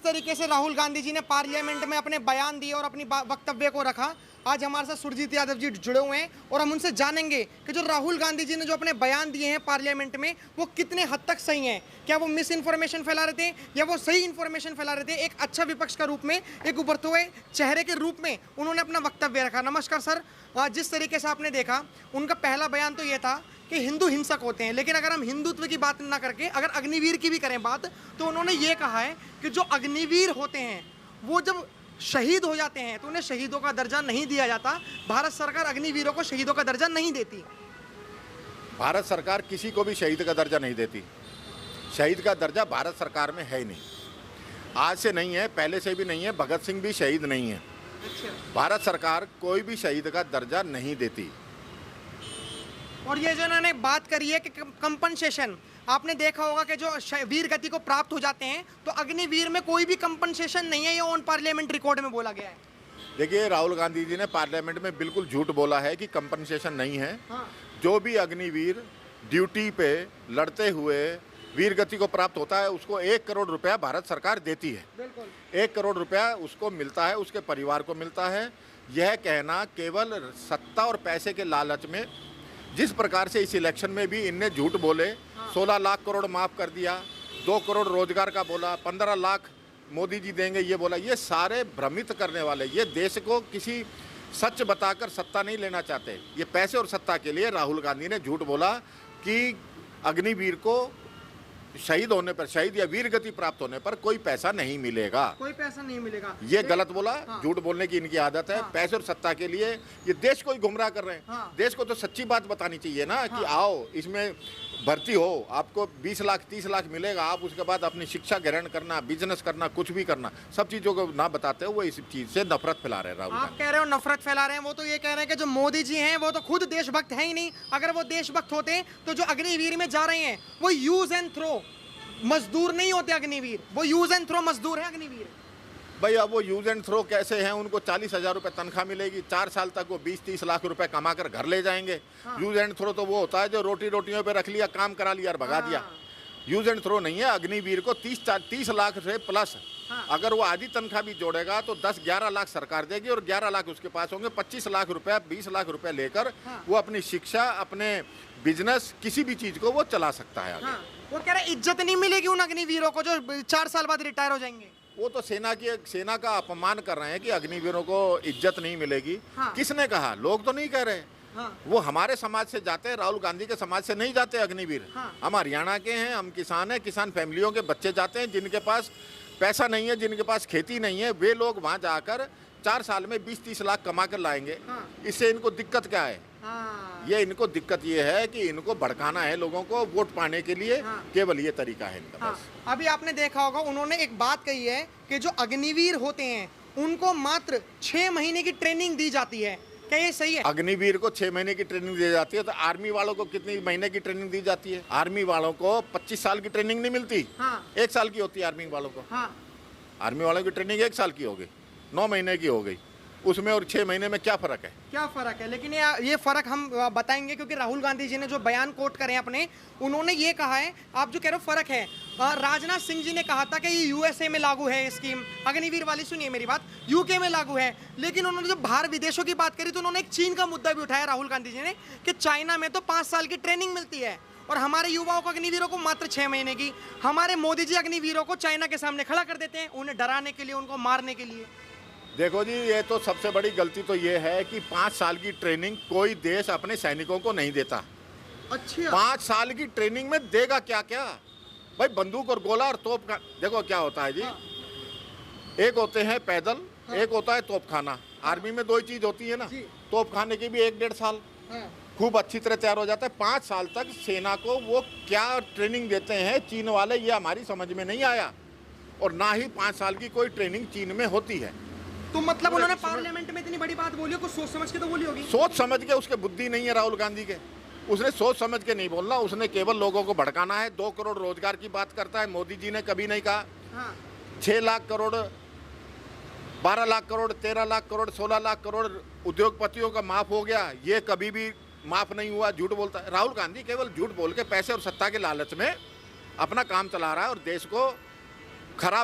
तरीके से राहुल गांधी जी ने पार्लियामेंट में अपने बयान दिए और अपनी वक्तव्य को रखा, आज हमारे साथ सुरजीत यादव जी जुड़े हुए हैं और हम उनसे जानेंगे कि जो राहुल गांधी जी ने जो अपने बयान दिए हैं पार्लियामेंट में वो कितने हद तक सही हैं। क्या वो मिस इन्फॉर्मेशन फैला रहे थे या वो सही इन्फॉर्मेशन फैला रहे थे। एक अच्छा विपक्ष का रूप में, एक उभरते हुए चेहरे के रूप में उन्होंने अपना वक्तव्य रखा। नमस्कार सर, जिस तरीके से आपने देखा उनका पहला बयान तो ये था कि हिंदू हिंसक होते हैं, लेकिन अगर हम हिंदुत्व की बात ना करके अगर अग्निवीर की भी करें बात, तो उन्होंने ये कहा है कि जो अग्निवीर होते हैं वो जब शहीद हो जाते हैं तो उन्हें शहीदों का दर्जा नहीं दिया जाता। भारत सरकार अग्निवीरों को शहीदों का दर्जा नहीं देती। भारत सरकार किसी को भी शहीद का दर्जा नहीं देती। शहीद का दर्जा भारत सरकार में है ही नहीं। आज से नहीं है, पहले से भी नहीं है। भगत सिंह भी शहीद नहीं है। भारत सरकार कोई भी शहीद का दर्जा नहीं देती। और ये जो इन्होंने बात करी है कि कंपनसेशन, आपने देखा होगा कि जो वीर गति को प्राप्त हो जाते हैं तो अग्निवीर में कोई भी कंपनसेशन नहीं है, ये ऑन पार्लियामेंट रिकॉर्ड में बोला गया है। देखिए, राहुल गांधी जी ने पार्लियामेंट में बिल्कुल झूठ बोला है कि कंपनसेशन नहीं है। हाँ। जो भी अग्निवीर ड्यूटी पे लड़ते हुए वीर गति को प्राप्त होता है उसको 1 करोड़ रुपया भारत सरकार देती है। बिल्कुल 1 करोड़ रुपया उसको मिलता है, उसके परिवार को मिलता है। यह कहना केवल सत्ता और पैसे के लालच में, जिस प्रकार से इस इलेक्शन में भी इनने झूठ बोले, 16 लाख करोड़ माफ़ कर दिया, 2 करोड़ रोजगार का बोला, 15 लाख मोदी जी देंगे ये बोला, ये सारे भ्रमित करने वाले, ये देश को किसी सच बताकर सत्ता नहीं लेना चाहते। ये पैसे और सत्ता के लिए राहुल गांधी ने झूठ बोला कि अग्निवीर को शहीद होने पर, शहीद या वीर गति प्राप्त होने पर कोई पैसा नहीं मिलेगा। कोई पैसा नहीं मिलेगा, ये गलत बोला। हाँ। झूठ बोलने की इनकी आदत है। हाँ। पैसे और सत्ता के लिए ये देश को ही गुमराह कर रहे हैं। हाँ। देश को तो सच्ची बात बतानी चाहिए ना, कि हाँ। आओ इसमें भर्ती हो, आपको 20 लाख 30 लाख मिलेगा, आप उसके बाद अपनी शिक्षा ग्रहण करना, बिजनेस करना, कुछ भी करना, सब चीज़ों को ना बताते हो वो इस चीज़ से नफरत फैला रहे हैं राहुल आप गांधी। कह रहे हो नफरत फैला रहे हैं, वो तो ये कह रहे हैं कि जो मोदी जी हैं वो तो खुद देशभक्त हैं ही नहीं। अगर वो देशभक्त होते तो जो अग्निवीर में जा रहे हैं वो यूज एंड थ्रो मजदूर नहीं होते अग्निवीर, वो यूज एंड थ्रो मजदूर है अग्निवीर। भाई अब वो यूज एंड थ्रो कैसे हैं? उनको 40,000 रुपये तनख्वाह मिलेगी, 4 साल तक वो 20-30 लाख रुपए कमा कर घर ले जाएंगे। हाँ। यूज एंड थ्रो तो वो होता है जो रोटियों पे रख लिया, काम करा लिया और भगा दिया। हाँ। यूज एंड थ्रो नहीं है। अग्निवीर को 30 लाख से प्लस, हाँ। अगर वो आधी तनख्वाह भी जोड़ेगा तो 10-11 लाख सरकार देगी और 11 लाख उसके पास होंगे। 25 लाख रुपया, 20 लाख रुपया लेकर हाँ। वो अपनी शिक्षा, अपने बिजनेस, किसी भी चीज़ को वो चला सकता है आगे। हाँ। वो कह रहे हैं इज्जत नहीं मिलेगी उन अग्निवीरों को जो 4 साल बाद रिटायर हो जाएंगे। वो तो सेना का अपमान कर रहे हैं कि अग्निवीरों को इज्जत नहीं मिलेगी। हाँ। किसने कहा? लोग तो नहीं कह रहे। हाँ। वो हमारे समाज से जाते हैं, राहुल गांधी के समाज से नहीं जाते अग्निवीर। हाँ। हम हरियाणा के हैं, हम किसान हैं, किसान फैमिलियों के बच्चे जाते हैं, जिनके पास पैसा नहीं है, जिनके पास खेती नहीं है, वे लोग वहाँ जाकर 4 साल में 20-30 लाख कमा कर लाएंगे। हाँ। इससे इनको दिक्कत क्या है? हाँ। ये इनको दिक्कत ये है कि इनको भड़काना है लोगों को वोट पाने के लिए। हाँ। केवल ये तरीका है इनका। हाँ। बस अभी आपने देखा होगा उन्होंने एक बात कही है कि जो अग्निवीर होते हैं उनको मात्र 6 महीने की ट्रेनिंग दी जाती है। क्या ये सही है? अग्निवीर को 6 महीने की ट्रेनिंग दी जाती है, तो आर्मी वालों को कितनी महीने की ट्रेनिंग दी जाती है? आर्मी वालों को 25 साल की ट्रेनिंग नहीं मिलती। हाँ। 1 साल की होती है आर्मी वालों को। हाँ। आर्मी वालों की ट्रेनिंग 1 साल की हो गई, 9 महीने की हो गई। उसमें और 6 महीने में क्या फ़र्क है? क्या फ़र्क है? लेकिन ये फ़र्क हम बताएंगे, क्योंकि राहुल गांधी जी ने जो बयान कोट करे अपने, उन्होंने ये कहा है, आप जो कह रहे हो फ़र्क है, राजनाथ सिंह जी ने कहा था कि ये यूएसए में लागू है स्कीम अग्निवीर वाली, सुनिए मेरी बात, यूके में लागू है। लेकिन उन्होंने जब बाहर विदेशों की बात करी तो उन्होंने एक चीन का मुद्दा भी उठाया राहुल गांधी जी ने कि चाइना में तो 5 साल की ट्रेनिंग मिलती है और हमारे युवाओं को, अग्निवीरों को मात्र 6 महीने की। हमारे मोदी जी अग्निवीरों को चाइना के सामने खड़ा कर देते हैं, उन्हें डराने के लिए, उनको मारने के लिए। देखो जी, ये तो सबसे बड़ी गलती तो ये है कि 5 साल की ट्रेनिंग कोई देश अपने सैनिकों को नहीं देता। अच्छा। 5 साल की ट्रेनिंग में देगा क्या क्या? भाई बंदूक और गोला और तोप का, देखो क्या होता है जी। हाँ। एक होते हैं पैदल, हाँ। एक होता है तोपखाना। आर्मी में 2 ही चीज़ होती है ना। जी। तोपखाने की भी 1-1.5 साल हाँ। खूब अच्छी तरह तैयार हो जाता है। 5 साल तक सेना को वो क्या ट्रेनिंग देते हैं चीन वाले, ये हमारी समझ में नहीं आया। और ना ही 5 साल की कोई ट्रेनिंग चीन में होती है। तो मतलब उन्होंने पार्लियामेंट में इतनी बड़ी बात बोली, कुछ सोच समझ के तो बोली होगी। सोच समझ के, उसके बुद्धि नहीं है राहुल गांधी के। उसने सोच समझ के नहीं बोलना, उसने केवल लोगों को भड़काना है। 2 करोड़ रोजगार की बात करता है। मोदी जी ने कभी नहीं कहा। हाँ। 6 लाख करोड़, 12 लाख करोड़, 13 लाख करोड़, 16 लाख करोड़ उद्योगपतियों का माफ हो गया, ये कभी भी माफ नहीं हुआ। झूठ बोलता है राहुल गांधी, केवल झूठ बोल के पैसे और सत्ता के लालच में अपना काम चला रहा है और देश को खराब